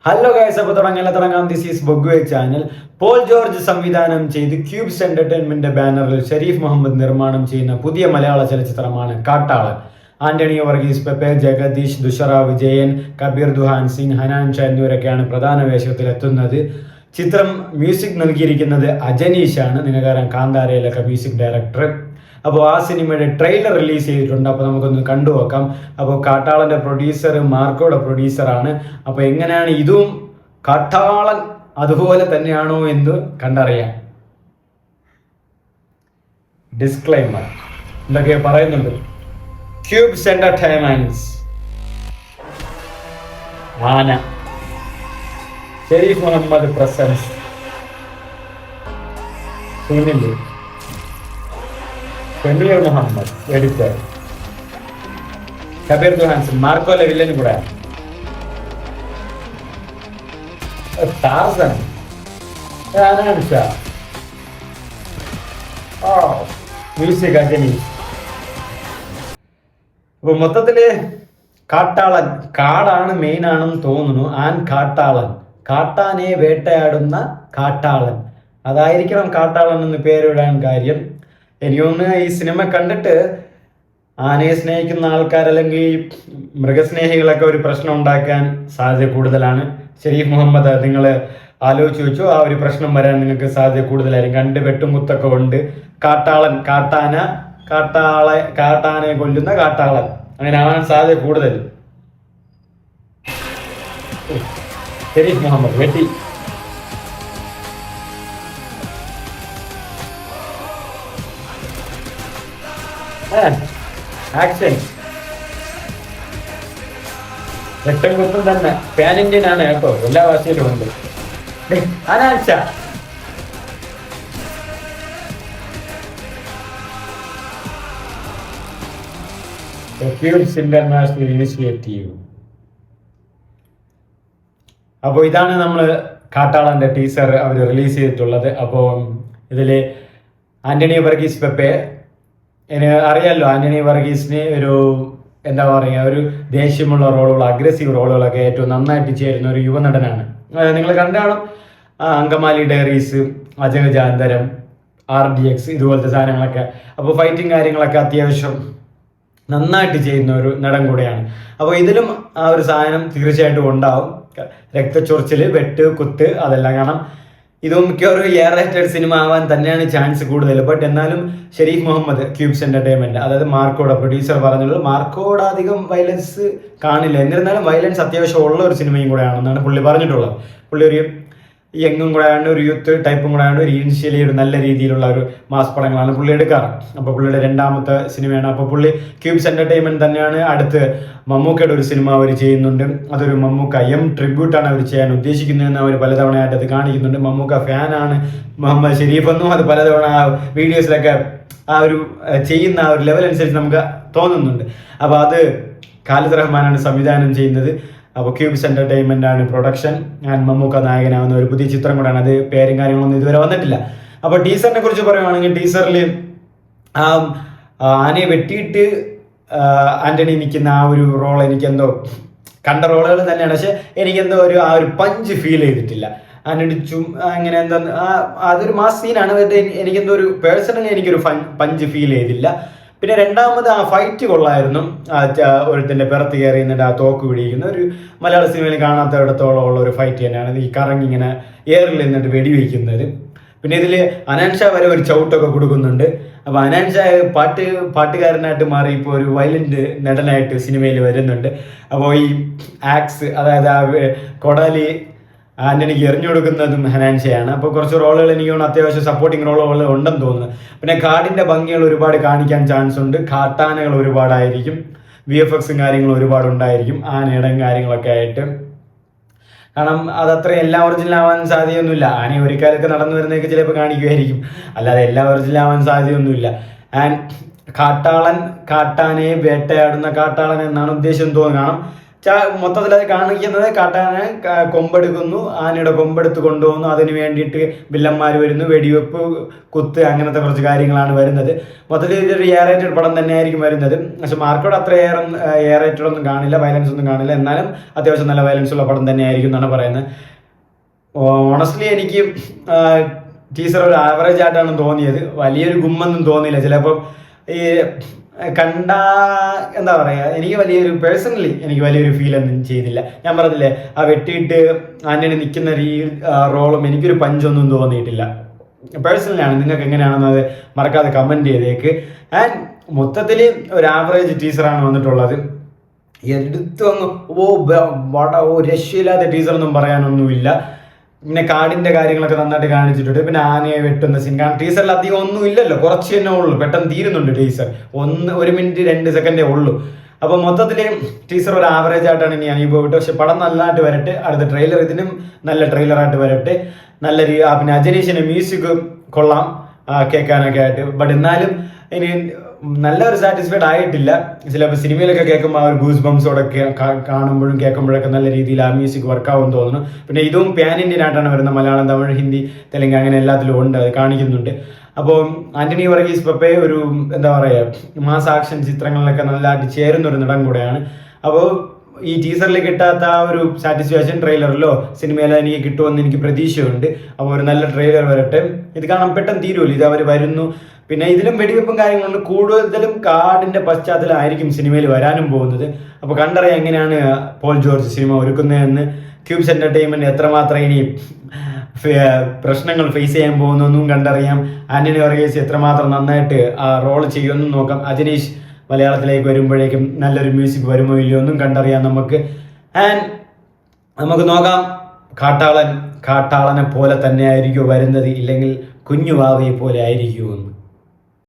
Hello guys, അപ്പോൾ തുടങ്ങാം. This is ബൊഗ്വേ ചാനൽ. പോൾ ജോർജ് സംവിധാനം ചെയ്ത് ക്യൂബ്സ് എന്റർടൈൻമെന്റ് ബാനറിൽ ഷെരീഫ് മുഹമ്മദ് നിർമ്മാണം ചെയ്യുന്ന പുതിയ മലയാള ചലച്ചിത്രമാണ് കാട്ടാളൻ. ആന്റണി വർഗീസ്, പെപ്പെ, ജഗദീഷ്, ദുഷറ വിജയൻ, കബീർ ദുഹാൻ സിംഗ്, ഹനാൻ ഷാ എന്നിവരൊക്കെയാണ് പ്രധാന വേഷത്തിലെത്തുന്നത്. ചിത്രം മ്യൂസിക് നൽകിയിരിക്കുന്നത് അജനീഷാണ്, നിങ്ങൾക്കറിയാം കാന്താരയിലൊക്കെ മ്യൂസിക് ഡയറക്ടർ. അപ്പോൾ ആ സിനിമയുടെ ട്രെയിലർ റിലീസ് ചെയ്തിട്ടുണ്ട്. അപ്പോൾ നമുക്കൊന്ന് കണ്ടുനോക്കാം. അപ്പോൾ കാട്ടാളൻ്റെ പ്രൊഡ്യൂസർ മാർക്കോയുടെ പ്രൊഡ്യൂസറാണ്. അപ്പോൾ എങ്ങനെയാണ് ഇതും കാട്ടാളൻ അതുപോലെ തന്നെയാണോ എന്ന് കണ്ടറിയാം. ഡിസ്ക്ലൈമർ എന്തൊക്കെ പറയുന്നുണ്ട്. ക്യൂബ്സ് എന്റർടൈൻമെന്റ്സ്, ആന, ഷെരീഫ് മുഹമ്മദ് പ്രസൻസ്, സുനിൽ, ഷമീർ മുഹമ്മദ് എഡിറ്റർ, കബീർ ദുഹാൻ, മാർക്കോലെ വില്ലനും കൂടെ, ടാർസൻ, ഹനാൻ ഷാ, മ്യൂസിക് അജനീഷ്. അപ്പൊ മൊത്തത്തില് കാട്ടാളൻ, കാടാണ് മെയിൻ ആണെന്ന് തോന്നുന്നു. കാട്ടാളൻ, കാട്ടാനെ വേട്ടയാടുന്ന കാട്ടാളൻ, അതായിരിക്കണം കാട്ടാളൻ എന്ന് പേരിടാൻ കാര്യം. എനിക്കൊന്ന് ഈ സിനിമ കണ്ടിട്ട് ആനയെ സ്നേഹിക്കുന്ന ആൾക്കാർ അല്ലെങ്കിൽ മൃഗസ്നേഹികളൊക്കെ ഒരു പ്രശ്നം ഉണ്ടാക്കാൻ സാധ്യത കൂടുതലാണ്. ഷെരീഫ് മുഹമ്മദ്, നിങ്ങൾ ആലോചിച്ച് വെച്ചു, ആ ഒരു പ്രശ്നം വരാൻ നിങ്ങൾക്ക് സാധ്യത കൂടുതലായിരിക്കും. കണ്ട് വെട്ടുമുത്തൊക്കെ ഉണ്ട്. കാട്ടാളൻ, കാട്ടാന, കാട്ടാനെ കൊല്ലുന്ന കാട്ടാളൻ, അങ്ങനെ ആവാൻ സാധ്യത കൂടുതൽ. ഷെരീഫ് മുഹമ്മദ് വെട്ടി. ആക്ഷൻ വെട്ടം കുത്തും തന്നെ. പാൻ ഇന്ത്യൻ ആണ് കേട്ടോ, എല്ലാ ഭാഷയിലും ഉണ്ട്. അനാൻഷ, ഇന്റർനാഷണൽ ഇനിഷ്യേറ്റീവ്. അപ്പോൾ ഇതാണ് നമ്മൾ കാട്ടാളന്റെ ടീസർ അവർ റിലീസ് ചെയ്തിട്ടുള്ളത്. അപ്പോൾ ഇതില് ആന്റണി വർഗീസ്, പെപ്പെ, അറിയാമല്ലോ ആന്റണി വർഗീസിന് ഒരു എന്താ പറയുക, ഒരു ദേഷ്യമുള്ള റോളുകൾ, അഗ്രസീവ് റോളുകളൊക്കെ ഏറ്റവും നന്നായിട്ട് ചേരുന്ന ഒരു യുവനടനാണ്. നിങ്ങൾ കണ്ടാണ് അങ്കമാലി ഡയറീസ്, അജഗജാന്തരം, RDX ഇതുപോലത്തെ സാധനങ്ങളൊക്കെ. അപ്പോൾ ഫൈറ്റിങ് കാര്യങ്ങളൊക്കെ അത്യാവശ്യം നന്നായിട്ട് ചെയ്യുന്ന ഒരു നടൻ കൂടെയാണ്. അപ്പോൾ ഇതിലും ആ ഒരു സാധനം തീർച്ചയായിട്ടും ഉണ്ടാവും. രക്തച്ചൊറിച്ചില്, വെട്ട്, കുത്ത്, അതെല്ലാം. കാരണം ഇതും മിക്കവാറും റേറ്റഡ് സിനിമ ആവാൻ തന്നെയാണ് ചാൻസ് കൂടുതൽ. ബട്ട് എന്നാലും ഷെരീഫ് മുഹമ്മദ്, ക്യൂബ്സ് എന്റർടൈൻമെന്റ്, അതായത് മാർക്കോയുടെ പ്രൊഡ്യൂസർ പറഞ്ഞുള്ളത്, മാർക്കോയുടെ അധികം വയലൻസ് കാണില്ല, എന്നിരുന്നാലും വയലൻസ് അത്യാവശ്യം ഉള്ള ഒരു സിനിമയും കൂടെയാണെന്നാണ് പുള്ളി പറഞ്ഞിട്ടുള്ളത്. പുള്ളി ഒരു യങ്ങും കൂടെ ആയതുകൊണ്ട്, ഒരു യൂത്ത് ടൈപ്പും കൂടെ ആയതുകൊണ്ട്, ഒരു ഇനിഷ്യലി ഒരു നല്ല രീതിയിലുള്ള ഒരു മാസ് പടങ്ങളാണ് പുള്ളി എടുക്കാറ്. അപ്പോൾ പുള്ളിയുടെ രണ്ടാമത്തെ സിനിമയാണ്. അപ്പോൾ പുള്ളി ക്യൂബ്സ് എന്റർടൈൻമെന്റ് തന്നെയാണ്. അടുത്ത് മമ്മൂക്കയുടെ ഒരു സിനിമ അവർ ചെയ്യുന്നുണ്ട്. അതൊരു മമ്മൂക്ക ട്രിബ്യൂട്ടാണ് അവർ ചെയ്യാൻ ഉദ്ദേശിക്കുന്നതെന്ന് അവർ പലതവണയായിട്ട് അത് കാണിക്കുന്നുണ്ട്. മമ്മൂക്ക ഫാനാണ് മുഹമ്മദ് ഷെരീഫ് എന്നും അത് പലതവണ വീഡിയോസിലൊക്കെ ആ ഒരു ചെയ്യുന്ന ആ ഒരു ലെവൽ അനുസരിച്ച് നമുക്ക് തോന്നുന്നുണ്ട്. അപ്പോൾ അത് ഖാലിദ് റഹ്മാനാണ് സംവിധാനം ചെയ്യുന്നത്. അപ്പോൾ ക്യൂബ്സ് എന്റർടൈൻമെന്റ് ആണ് പ്രൊഡക്ഷൻ. മമ്മൂക്ക നായകനാവുന്ന ഒരു പുതിയ ചിത്രം കൂടെയാണ്. അത് പേരും കാര്യങ്ങളൊന്നും ഇതുവരെ വന്നിട്ടില്ല. അപ്പോൾ ടീസറിനെ കുറിച്ച് പറയുവാണെങ്കിൽ, ടീസറിൽ ആനയെ വെട്ടിയിട്ട് ആന്റണി നിൽക്കുന്ന ആ ഒരു റോൾ എനിക്കെന്തോ, കണ്ട റോളുകൾ തന്നെയാണ്, പക്ഷെ എനിക്കെന്തോ ആ ഒരു പഞ്ച് ഫീൽ ചെയ്തിട്ടില്ല. ആന്റണി അങ്ങനെ എന്താ, അതൊരു മാസ് സീനാണ്. എനിക്കെന്തോ ഒരു പേഴ്സണലി എനിക്കൊരു പഞ്ച് ഫീൽ ചെയ്തില്ല. പിന്നെ രണ്ടാമത് ആ ഫൈറ്റ് കൊള്ളായിരുന്നു. ഒരുത്തിൻ്റെ പിറത്ത് കയറി നിന്നിട്ട് ആ തോക്ക് പിടിക്കുന്ന ഒരു മലയാള സിനിമയിൽ കാണാത്തയിടത്തോളം ഉള്ള ഒരു ഫൈറ്റ് തന്നെയാണ്. ഈ കറങ്ങി ഇങ്ങനെ എയറിൽ നിന്നിട്ട് വെടിവെക്കുന്നത്. പിന്നെ ഇതിൽ ഹനാൻ ഷാ വരെ ഒരു ചവിട്ടൊക്കെ കൊടുക്കുന്നുണ്ട്. അപ്പോൾ ഹനാൻ ഷാ പാട്ടുകാരനായിട്ട് മാറി ഇപ്പോൾ ഒരു വയലന്റ് നടനായിട്ട് സിനിമയിൽ വരുന്നുണ്ട്. അപ്പോൾ ഈ ആക്സ്, അതായത് ആ കൊടാലി ആന്റണിക്ക് എറിഞ്ഞു കൊടുക്കുന്നതും ഹനാൻ ഷായാണ്. അപ്പോൾ കുറച്ച് റോളുകൾ എനിക്ക് തോന്നുന്നു അത്യാവശ്യം സപ്പോർട്ടിങ് റോളുകൾ ഉണ്ടെന്ന് തോന്നുന്നു. പിന്നെ കാടിൻ്റെ ഭംഗികൾ ഒരുപാട് കാണിക്കാൻ ചാൻസ് ഉണ്ട്. കാട്ടാനകൾ ഒരുപാടായിരിക്കും, VFXും കാര്യങ്ങളും ഒരുപാടുണ്ടായിരിക്കും, ആനയുടെ കാര്യങ്ങളൊക്കെ ആയിട്ട്. കാരണം അതത്ര എല്ലാം ഒറിജിനൽ ആവാൻ സാധ്യതയൊന്നുമില്ല. ആന ഒരു കാലത്ത് നടന്നു വരുന്നതൊക്കെ ചിലപ്പോൾ കാണിക്കുമായിരിക്കും, അല്ലാതെ എല്ലാം ഒറിജിനൽ ആവാൻ സാധ്യതയൊന്നുമില്ല. ആൻഡ് കാട്ടാളൻ, കാട്ടാനയെ വേട്ടയാടുന്ന കാട്ടാളൻ എന്നാണ് ഉദ്ദേശം തോന്നുന്നു. കാരണം മൊത്തത്തിൽ അത് കാണിക്കുന്നത് കാട്ടാനെ കൊമ്പെടുക്കുന്നു, ആനയുടെ കൊമ്പെടുത്ത് കൊണ്ടുപോകുന്നു, അതിന് വേണ്ടിയിട്ട് വില്ലന്മാർ വരുന്നു, വെടിവെപ്പ്, കുത്ത്, അങ്ങനത്തെ കുറച്ച് കാര്യങ്ങളാണ് വരുന്നത്. മൊത്തത്തിൽ ഇതൊരു എയറേറ്റഡ് പടം തന്നെയായിരിക്കും വരുന്നത്. പക്ഷെ മാർക്കോട് അത്ര എയറേറ്റഡ് ഒന്നും കാണില്ല, വയലൻസ് ഒന്നും കാണില്ല, എന്നാലും അത്യാവശ്യം നല്ല വയലൻസ് ഉള്ള പടം തന്നെയായിരിക്കും എന്നാണ് പറയുന്നത്. ഓണസ്റ്റ്ലി എനിക്ക് ടീസർ ഒരു ആവറേജ് ആയിട്ടാണ് തോന്നിയത്. വലിയൊരു ഗുമ്മൊന്നും തോന്നിയില്ല. ചിലപ്പോൾ ഈ കണ്ട എന്താ പറയുക, എനിക്ക് വലിയൊരു ഫീൽ ഒന്നും ചെയ്തില്ല. ഞാൻ പറഞ്ഞില്ലേ, ആ വെട്ടിയിട്ട് ആന്റണി നിൽക്കുന്ന റോളും എനിക്കൊരു പഞ്ചൊന്നും തോന്നിയിട്ടില്ല. പേഴ്സണലിയാണ്, നിങ്ങൾക്ക് എങ്ങനെയാണെന്നത് മറക്കാതെ കമൻറ്റ് ചെയ്തേക്ക്. ആൻഡ് മൊത്തത്തിൽ ഒരു ആവറേജ് ടീസറാണ് വന്നിട്ടുള്ളത്. എടുത്തു വന്ന് രക്ഷയില്ലാത്ത ടീസറൊന്നും പറയാനൊന്നുമില്ല. പിന്നെ കാടിന്റെ കാര്യങ്ങളൊക്കെ നന്നായിട്ട് കാണിച്ചിട്ടുണ്ട്. പിന്നെ ആനയെ വെട്ടുന്ന സീൻ, കാരണം ടീസറിൽ അധികം ഒന്നും ഇല്ലല്ലോ, കുറച്ച് തന്നെ ഉള്ളൂ, പെട്ടെന്ന് തീരുന്നുണ്ട് ടീസർ. 1 മിനിറ്റ് 2 സെക്കൻഡേ ഉള്ളൂ. അപ്പോൾ മൊത്തത്തിൽ ടീസർ ഒരു ആവറേജ് ആയിട്ടാണ് ഇനി അനുഭവപ്പെട്ടത്. പക്ഷെ പടം നല്ലതായിട്ട് വരട്ടെ. അടുത്ത ട്രെയിലർ ഇതിനും നല്ല ട്രെയിലറായിട്ട് വരട്ടെ. നല്ല പിന്നെ അജനീഷിന്റെ മ്യൂസിക് കൊള്ളാം കേൾക്കാനൊക്കെ ആയിട്ട്. ബട്ട് എന്നാലും ഇനി നല്ലൊരു സാറ്റിസ്ഫൈഡ് ആയിട്ടില്ല. ചിലപ്പോൾ സിനിമയിലൊക്കെ കേൾക്കുമ്പോൾ ആ ഒരു ഗൂസ് ബംസോടൊക്കെ കാണുമ്പോഴും കേൾക്കുമ്പോഴൊക്കെ നല്ല രീതിയിൽ ആ മ്യൂസിക് വർക്കാവും തോന്നുന്നു. പിന്നെ ഇതും പാൻ ഇന്ത്യൻ ആയിട്ടാണ് വരുന്നത്. മലയാളം, തമിഴ്, ഹിന്ദി, തെലുങ്ക് അങ്ങനെ എല്ലാത്തിലും ഉണ്ട്, അത് കാണിക്കുന്നുണ്ട്. അപ്പോൾ ആന്റണി വർഗീസ് പെപ്പെ ഒരു എന്താ പറയുക, മാസ് ആക്ഷൻ ചിത്രങ്ങളിലൊക്കെ നല്ലതായിട്ട് ചേരുന്ന ഒരു നടൻ കൂടെയാണ്. അപ്പോൾ ഈ ടീസറിൽ കിട്ടാത്ത ആ ഒരു സാറ്റിസ്ഫാക്ഷൻ ട്രെയിലറിലോ സിനിമയിലോ എനിക്ക് കിട്ടുമെന്ന് എനിക്ക് പ്രതീക്ഷയുണ്ട്. അപ്പോൾ ഒരു നല്ല ട്രെയിലർ വരട്ടെ. ഇത് കാണാൻ പെട്ടെന്ന് തീരുമല്ലോ, ഇത് അവർ വരുന്നു. പിന്നെ ഇതിലും വെടിവെപ്പും കാര്യങ്ങളുണ്ട്. കൂടുതലും കാടിന്റെ പശ്ചാത്തലമായിരിക്കും സിനിമയിൽ വരാനും പോകുന്നത്. അപ്പോൾ കണ്ടറിയാം എങ്ങനെയാണ് പോൾ ജോർജ് സിനിമ ഒരുക്കുന്നതെന്ന്. ക്യൂബ്സ് എന്റർടൈൻമെന്റ് എത്രമാത്രം ഇനി പ്രശ്നങ്ങൾ ഫേസ് ചെയ്യാൻ പോകുന്നതെന്നും കണ്ടറിയാം. ആന്റണി വർഗീസ് എത്രമാത്രം നന്നായിട്ട് ആ റോൾ ചെയ്യുമെന്നും നോക്കാം. അജനീഷ് മലയാളത്തിലേക്ക് വരുമ്പോഴേക്കും നല്ലൊരു മ്യൂസിക് വരുമോ ഇല്ലയോ എന്നും കണ്ടറിയാം നമുക്ക്. ആൻഡ് നമുക്ക് നോക്കാം, കാട്ടാളനെ പോലെ തന്നെ ആയിരിക്കുമോ വരുന്നത്, ഇല്ലെങ്കിൽ കുഞ്ഞുവാവയെ പോലെ ആയിരിക്കുമെന്ന്.